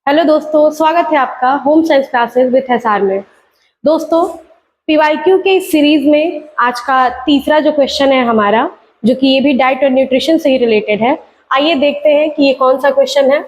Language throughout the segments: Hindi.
हेलो दोस्तों, स्वागत है आपका home science classes with SR में। दोस्तों, पीवाईक्यू के इस सीरीज में आज का तीसरा जो क्वेश्चन है हमारा, जो कि ये भी डाइट और न्यूट्रिशन से ही रिलेटेड है। आइए देखते हैं कि ये कौन सा क्वेश्चन है।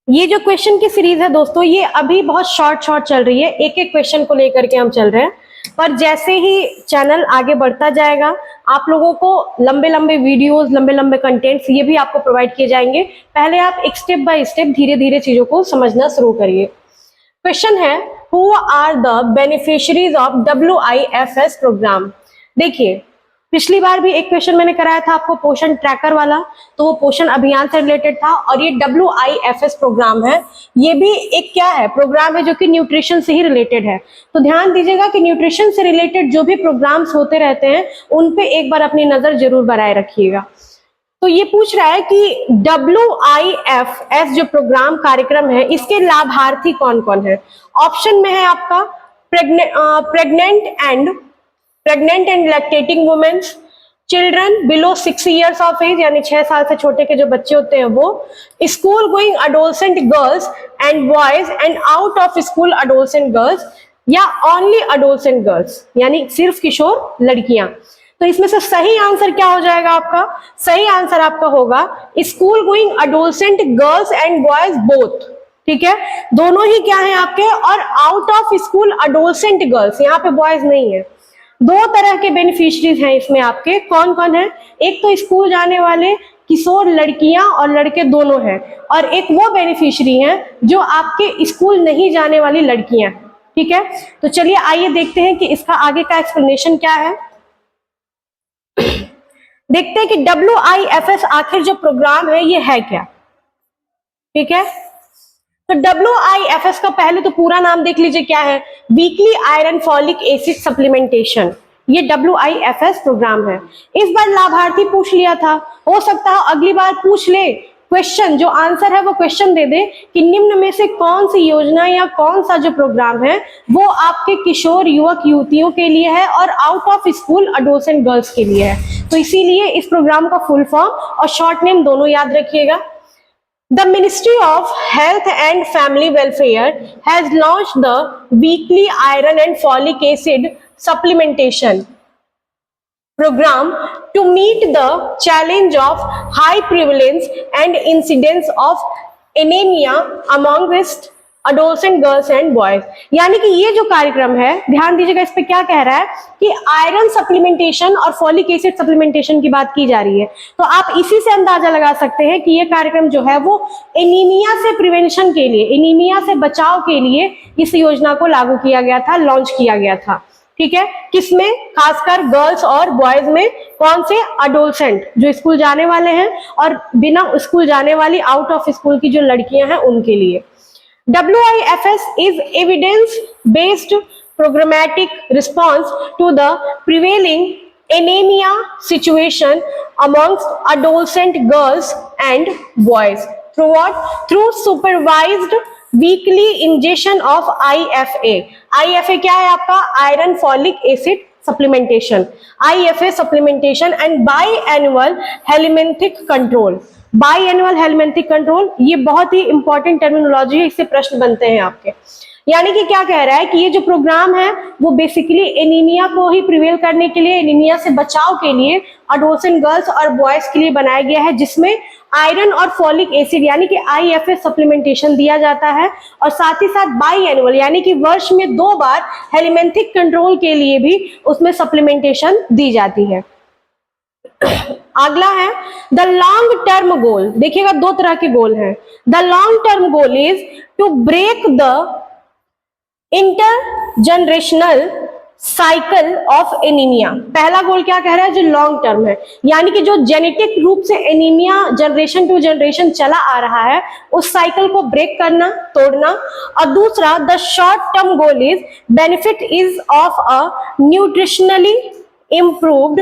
ये जो क्वेश्चन की सीरीज है दोस्तों, ये अभी बहुत शॉर्ट चल रही है, एक एक क्वेश्चन को लेकर के हम चल रहे हैं। पर जैसे ही चैनल आगे बढ़ता जाएगा, आप लोगों को लंबे लंबे वीडियोस, लंबे लंबे कंटेंट्स ये भी आपको प्रोवाइड किए जाएंगे। पहले आप एक स्टेप बाय स्टेप धीरे धीरे चीजों को समझना शुरू करिए। क्वेश्चन है, who are the beneficiaries of WIFS programme. देखिए, पिछली बार भी एक क्वेश्चन मैंने कराया था आपको पोषण ट्रैकर वाला, तो वो पोषण अभियान से रिलेटेड था। और ये WIFS प्रोग्राम है, ये भी एक क्या है, प्रोग्राम है जो कि न्यूट्रिशन से ही रिलेटेड है। तो ध्यान दीजिएगा कि न्यूट्रिशन से रिलेटेड जो भी प्रोग्राम्स होते रहते हैं उन पे एक बार अपनी नजर जरूर बनाए रखिएगा। तो ये पूछ रहा है कि WIFS जो प्रोग्राम कार्यक्रम है, इसके लाभार्थी कौन कौन है। ऑप्शन में है आपका pregnant and lactating womens, children below 6 years of age, यानी 6 साल से छोटे के जो बच्चे होते हैं वो, school going adolescent girls and boys and out of school adolescent girls, या ओनली अडोलसेंट गर्ल्स, यानी सिर्फ किशोर लड़कियां। तो इसमें से सही आंसर क्या हो जाएगा आपका? सही आंसर आपका होगा school going adolescent girls and boys both. ठीक है, दोनों ही क्या है आपके, और out of school adolescent girls, यहाँ पे बॉयज नहीं है। दो तरह के बेनिफिशियरीज हैं इसमें आपके। कौन कौन है? एक तो स्कूल जाने वाले किशोर लड़कियां और लड़के दोनों हैं, और एक वो बेनिफिशियरी हैं जो आपके स्कूल नहीं जाने वाली लड़कियां। ठीक है, तो चलिए आइए देखते हैं कि इसका आगे का एक्सप्लेनेशन क्या है। देखते हैं कि WIFS आखिर जो प्रोग्राम है ये है क्या। ठीक है, तो WIFS का पहले तो पूरा नाम देख लीजिए क्या है, weekly iron folic acid supplementation. ये WIFS प्रोग्राम है। इस बार लाभार्थी पूछ लिया था, हो सकता है अगली बार पूछ ले, क्वेश्चन जो आंसर है वो क्वेश्चन दे दे कि निम्न में से कौन सी योजना या कौन सा जो प्रोग्राम है वो आपके किशोर युवक युवतियों के लिए है और out of school adolescent girls के लिए है। तो इसीलिए इस प्रोग्राम का फुल फॉर्म और शॉर्ट नेम दोनों याद रखिएगा। The Ministry of Health and Family Welfare has launched the weekly iron and folic acid supplementation program to meet the challenge of high prevalence and incidence of anemia amongst adolescent girls and boys। यानी कि ये जो कार्यक्रम है, ध्यान दीजिएगा इस पे क्या कह रहा है कि आयरन सप्लीमेंटेशन और फॉलिक एसिड सप्लीमेंटेशन की बात की जा रही है। तो आप इसी से अंदाजा लगा सकते हैं कि ये कार्यक्रम जो है वो एनीमिया से प्रिवेंशन के लिए, एनीमिया से बचाव के लिए इस योजना को लागू किया गया था, लॉन्च किया गया था। ठीक है, किसमें? खासकर गर्ल्स और बॉयज में। कौन से? अडोलसेंट, जो स्कूल जाने वाले हैं, और बिना स्कूल जाने वाली आउट ऑफ स्कूल की जो लड़कियां हैं उनके लिए। WIFS is evidence-based programmatic response to the prevailing anemia situation amongst adolescent girls and boys. Through what? Through supervised weekly injection of IFA. IFA क्या है आपका? Iron folic acid supplementation. IFA supplementation and biannual helminthic control. Biannual helminthic control, ये बहुत ही इंपॉर्टेंट टर्मिनोलॉजी है, इससे प्रश्न बनते हैं आपके। यानी कि क्या कह रहा है कि ये जो प्रोग्राम है वो बेसिकली एनीमिया को ही प्रिवेल करने के लिए, एनीमिया से बचाव के लिए अडोलसेंट गर्ल्स और बॉयज के लिए बनाया गया है, जिसमें आयरन और फॉलिक एसिड यानी कि IFA सप्लीमेंटेशन दिया जाता है, और साथ ही साथ बाईएनुअल यानी कि वर्ष में 2 बार हेलमेंथिक कंट्रोल के लिए भी उसमें सप्लीमेंटेशन दी जाती है। अगला है द लॉन्ग टर्म गोल। देखिएगा, 2 तरह के गोल हैं। The long term goal is to break the intergenerational cycle of anaemia. पहला गोल क्या कह रहा है? जो लॉन्ग टर्म है, यानी कि जो जेनेटिक रूप से एनीमिया जनरेशन टू जनरेशन चला आ रहा है, उस साइकिल को ब्रेक करना, तोड़ना। और दूसरा the short term goal is benefit is of a nutritionally improved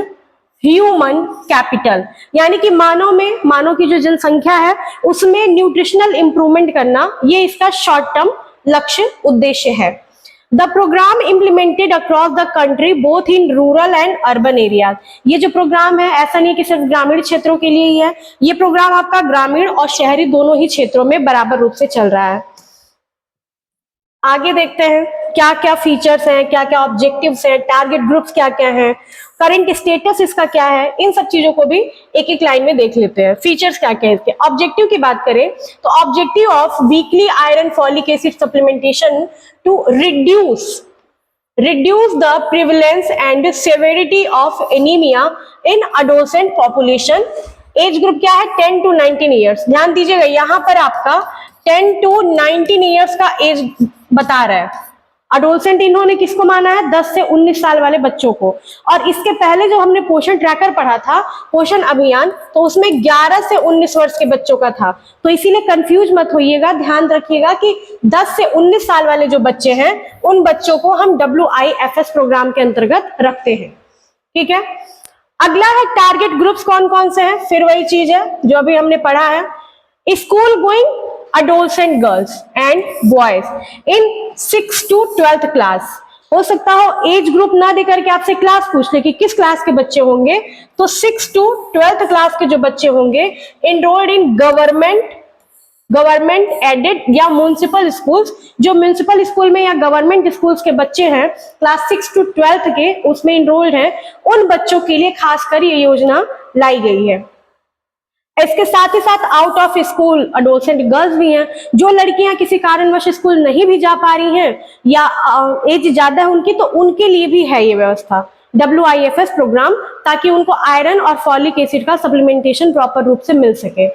human capital, यानी कि मानव की जो जनसंख्या है उसमें न्यूट्रिशनल इंप्रूवमेंट करना, ये इसका शॉर्ट टर्म लक्ष्य उद्देश्य है। The programme implemented across the country both in rural and urban areas. ये जो प्रोग्राम है ऐसा नहीं कि सिर्फ ग्रामीण क्षेत्रों के लिए ही है, ये प्रोग्राम आपका ग्रामीण और शहरी दोनों ही क्षेत्रों में बराबर रूप से चल रहा है। आगे देखते हैं क्या क्या फीचर्स हैं, क्या क्या ऑब्जेक्टिव्स हैं, टारगेट ग्रुप्स क्या क्या हैं, करंट स्टेटस इसका क्या है, इन सब चीजों को भी एक एक लाइन में देख लेते हैं। फीचर्स क्या क्या है इसके। ऑब्जेक्टिव की बात करें तो objective of weekly iron folic acid supplementation to reduce the prevalence and severity of anemia in adolescent population। Age group क्या है 10 to 19 ईयर्स। ध्यान दीजिएगा यहाँ पर आपका 10 to 19 ईयर्स का एज बता रहा है। अडोलसेंट इन्होंने किसको माना है 10 से 19 साल वाले बच्चों को। और इसके पहले जो हमने पोषण ट्रैकर पढ़ा था पोषण अभियान, तो उसमें 11 से 19 वर्ष के बच्चों का था। तो इसीलिए कंफ्यूज मत होइएगा, ध्यान रखिएगा कि 10 से 19 साल वाले जो बच्चे हैं उन बच्चों को हम WIFS प्रोग्राम के अंतर्गत रखते हैं। ठीक है, अगला है टारगेट ग्रुप्स कौन कौन से हैं। फिर वही चीज है जो अभी हमने पढ़ा है, school going adolescent girls and boys in 6 to 12th class। हो सकता हो एज ग्रुप ना देकर के आपसे क्लास पूछ ले कि किस क्लास के बच्चे होंगे, तो 6 to 12th क्लास के जो बच्चे होंगे enrolled in गवर्नमेंट एडेड या म्युनिसिपल स्कूल्स। जो म्युनिसिपल स्कूल में या गवर्नमेंट स्कूल्स के बच्चे हैं क्लास 6 to 12th के उसमें इनरोल्ड हैं, उन बच्चों के लिए खासकर ये योजना लाई गई है। इसके साथ ही साथ out of school adolescent girls भी हैं, जो लड़कियां किसी कारणवश स्कूल नहीं भी जा पा रही हैं या एज ज्यादा है उनकी, तो उनके लिए भी है ये व्यवस्था WIFS प्रोग्राम, ताकि उनको आयरन और फॉलिक एसिड का सप्लीमेंटेशन प्रॉपर रूप से मिल सके।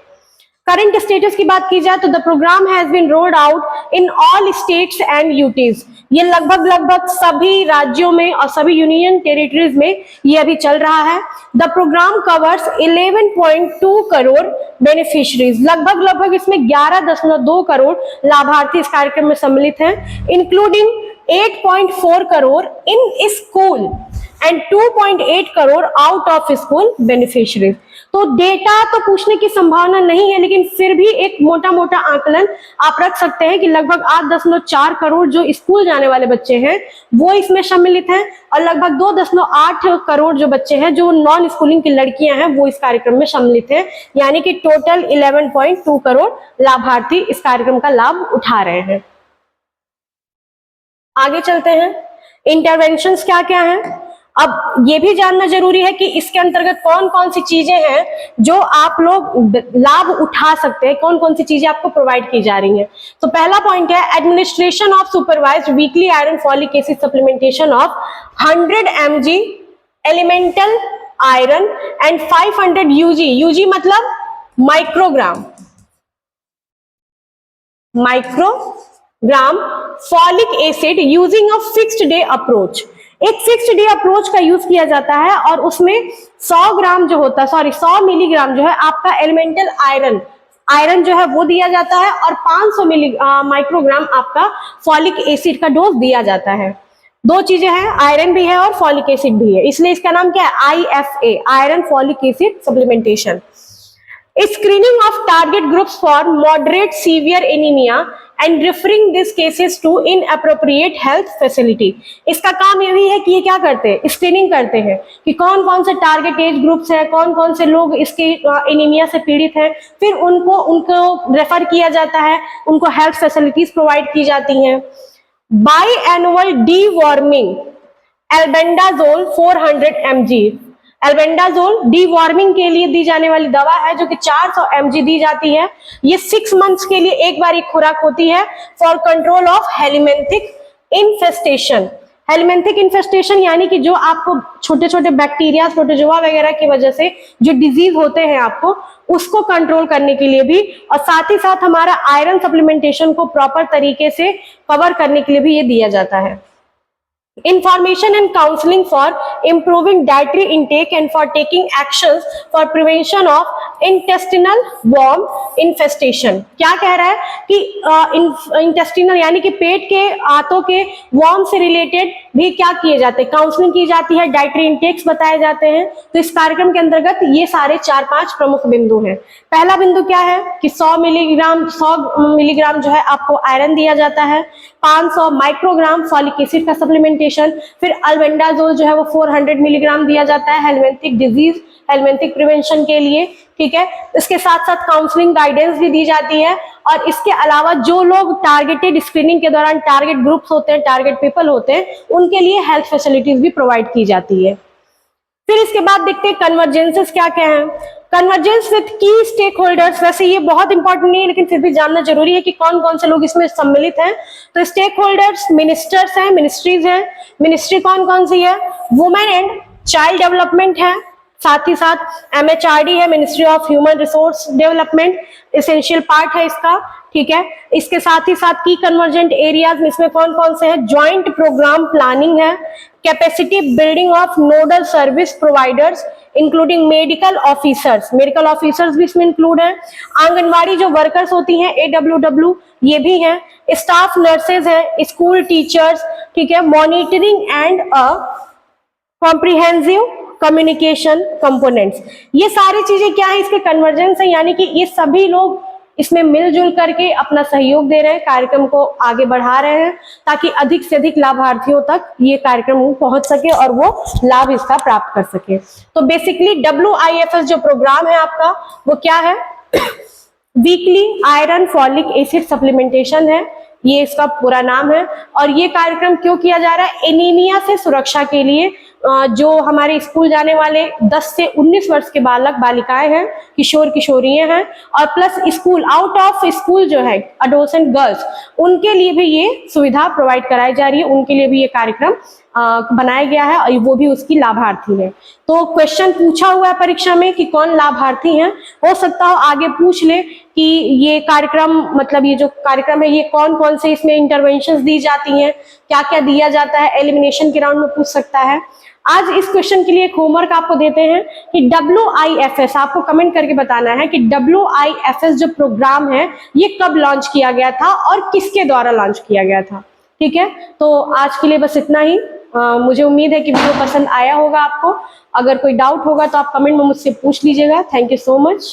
करंट स्टेटस की बात की जाए तो the programme has been rolled out in all states and UTs. ये लगभग सभी राज्यों में और सभी यूनियन टेरिटरीज में ये अभी चल रहा है। The programme covers 11.2 crore beneficiaries. लगभग इसमें 11.2 करोड़ लाभार्थी इस कार्यक्रम में सम्मिलित हैं, including 8.4 crore in school and 2.8 crore out of school beneficiaries. तो डेटा तो पूछने की संभावना नहीं है, लेकिन फिर भी एक मोटा मोटा आकलन आप रख सकते हैं कि लगभग 8.4 करोड़ जो स्कूल जाने वाले बच्चे हैं वो इसमें सम्मिलित हैं, और लगभग 2.8 करोड़ जो बच्चे हैं जो नॉन स्कूलिंग की लड़कियां हैं वो इस कार्यक्रम में सम्मिलित हैं। यानी कि टोटल 11.2 करोड़ लाभार्थी इस कार्यक्रम का लाभ उठा रहे हैं। आगे चलते हैं, इंटरवेंशंस क्या क्या हैं। अब ये भी जानना जरूरी है कि इसके अंतर्गत कौन कौन सी चीजें हैं जो आप लोग लाभ उठा सकते हैं, कौन कौन सी चीजें आपको प्रोवाइड की जा रही हैं। तो पहला पॉइंट है administration of supervised weekly iron folic acid supplementation of 100 mg elemental iron and 500 UG मतलब microgram folic acid using a fixed day approach. एक फिक्स्ड डे अप्रोच का यूज किया जाता है और उसमें 100 मिलीग्राम जो है आपका एलिमेंटल आयरन जो है वो दिया जाता है, और 500 माइक्रोग्राम आपका फॉलिक एसिड का डोज दिया जाता है। दो चीजें हैं, आयरन भी है और फॉलिक एसिड भी है, इसलिए इसका नाम क्या है IFA, iron folic acid supplementation. Screening of target groups for moderate severe anaemia and referring this cases to inappropriate health facility. इसका काम यही है कि ये क्या करते हैं, स्क्रीनिंग करते हैं कि कौन कौन से टारगेट एज ग्रुप्स हैं, कौन कौन से लोग इसके एनीमिया से पीड़ित हैं, फिर उनको रेफर किया जाता है, उनको हेल्थ फैसिलिटीज प्रोवाइड की जाती हैं। By annual deworming albendazole 400 mg। Albendazole deworming के लिए दी जाने वाली दवा है जो कि 400 mg दी जाती है। ये 6 मंथ्स के लिए एक बार एक खुराक होती है for control of helminthic infestation. Helminthic infestation यानी कि जो आपको छोटे छोटे बैक्टीरिया, प्रोटोजोआ वगैरह की वजह से जो डिजीज होते हैं आपको उसको कंट्रोल करने के लिए भी, और साथ ही साथ हमारा आयरन सप्लीमेंटेशन को प्रॉपर तरीके से कवर करने के लिए भी ये दिया जाता है। information and counseling for improving dietary intake and for taking actions for prevention of intestinal worm infestation। क्या कह रहा है कि इंटेस्टिनल यानी कि पेट के आंतों के वर्म से रिलेटेड भी क्या किए जाते हैं, काउंसलिंग की जाती है, डाइटरी इंटेक्स बताए जाते हैं। तो इस कार्यक्रम के अंतर्गत ये सारे 4-5 प्रमुख बिंदु हैं। पहला बिंदु क्या है कि 100 मिलीग्राम जो है आपको आयरन दिया जाता है, 500 माइक्रोग्राम फॉलिक एसिड का सप्लीमेंटेशन, फिर अल्बेंडाजोल जो है वो 400 मिलीग्राम दिया जाता है हेलमिंथिक डिजीज, हेलमिंथिक प्रिवेंशन के लिए, ठीक है। इसके साथ साथ काउंसलिंग गाइडेंस भी दी जाती है। और इसके अलावा जो लोग टारगेटेड स्क्रीनिंग के दौरान टारगेट ग्रुप्स होते हैं, टारगेट पीपल होते हैं, उनके लिए हेल्थ फैसिलिटीज भी प्रोवाइड की जाती है। फिर इसके बाद देखते हैं कन्वर्जेंसेस क्या क्या है। कन्वर्जेंस विद की स्टेक होल्डर्स, वैसे ये बहुत इंपॉर्टेंट नहीं है लेकिन फिर भी जानना जरूरी है कि कौन कौन से लोग इसमें सम्मिलित हैं। तो स्टेक होल्डर्स मिनिस्टर्स हैं, मिनिस्ट्रीज हैं। मिनिस्ट्री कौन कौन सी है? वुमेन एंड चाइल्ड डेवलपमेंट है, साथ ही साथ MHRD है, ministry of human resource development, essential part है इसका, ठीक है। इसके साथ ही साथ की कन्वर्जेंट एरियाज में इसमें कौन कौन से हैं? ज्वाइंट प्रोग्राम प्लानिंग है, capacity building of nodal service providers including medical officers भी इसमें इंक्लूड है। आंगनवाड़ी जो वर्कर्स होती हैं AWW ये भी हैं, स्टाफ नर्सेज हैं, स्कूल टीचर्स, ठीक है। Monitoring and comprehensive communication components, ये सारी चीजें क्या है इसके कन्वर्जेंस है, यानी कि ये सभी लोग इसमें मिलजुल करके अपना सहयोग दे रहे हैं, कार्यक्रम को आगे बढ़ा रहे हैं ताकि अधिक से अधिक लाभार्थियों तक ये कार्यक्रम पहुंच सके और वो लाभ इसका प्राप्त कर सके। तो बेसिकली WIFS जो प्रोग्राम है आपका वो क्या है? Weekly iron folic acid supplementation है, ये इसका पूरा नाम है। और ये कार्यक्रम क्यों किया जा रहा है? एनीमिया से सुरक्षा के लिए जो हमारे स्कूल जाने वाले 10 से 19 वर्ष के बालक बालिकाएं हैं, किशोर किशोरियां हैं, और plus school out of school जो है एडोलेसेंट गर्ल्स, उनके लिए भी ये सुविधा प्रोवाइड कराई जा रही है, उनके लिए भी ये कार्यक्रम बनाया गया है और वो भी उसकी लाभार्थी है। तो क्वेश्चन पूछा हुआ है परीक्षा में कि कौन लाभार्थी हैं, हो सकता हो आगे पूछ ले कि ये कार्यक्रम मतलब ये जो कार्यक्रम है ये कौन कौन से इसमें इंटरवेंशंस दी जाती हैं, क्या क्या दिया जाता है, एलिमिनेशन के राउंड में पूछ सकता है। आज इस क्वेश्चन के लिए एक होमवर्क आपको देते हैं कि WIFS, आपको कमेंट करके बताना है कि WIFS जो प्रोग्राम है ये कब लॉन्च किया गया था और किसके द्वारा लॉन्च किया गया था, ठीक है। तो आज के लिए बस इतना ही। मुझे उम्मीद है कि वीडियो पसंद आया होगा आपको। अगर कोई डाउट होगा तो आप कमेंट में मुझसे पूछ लीजिएगा। Thank you so much.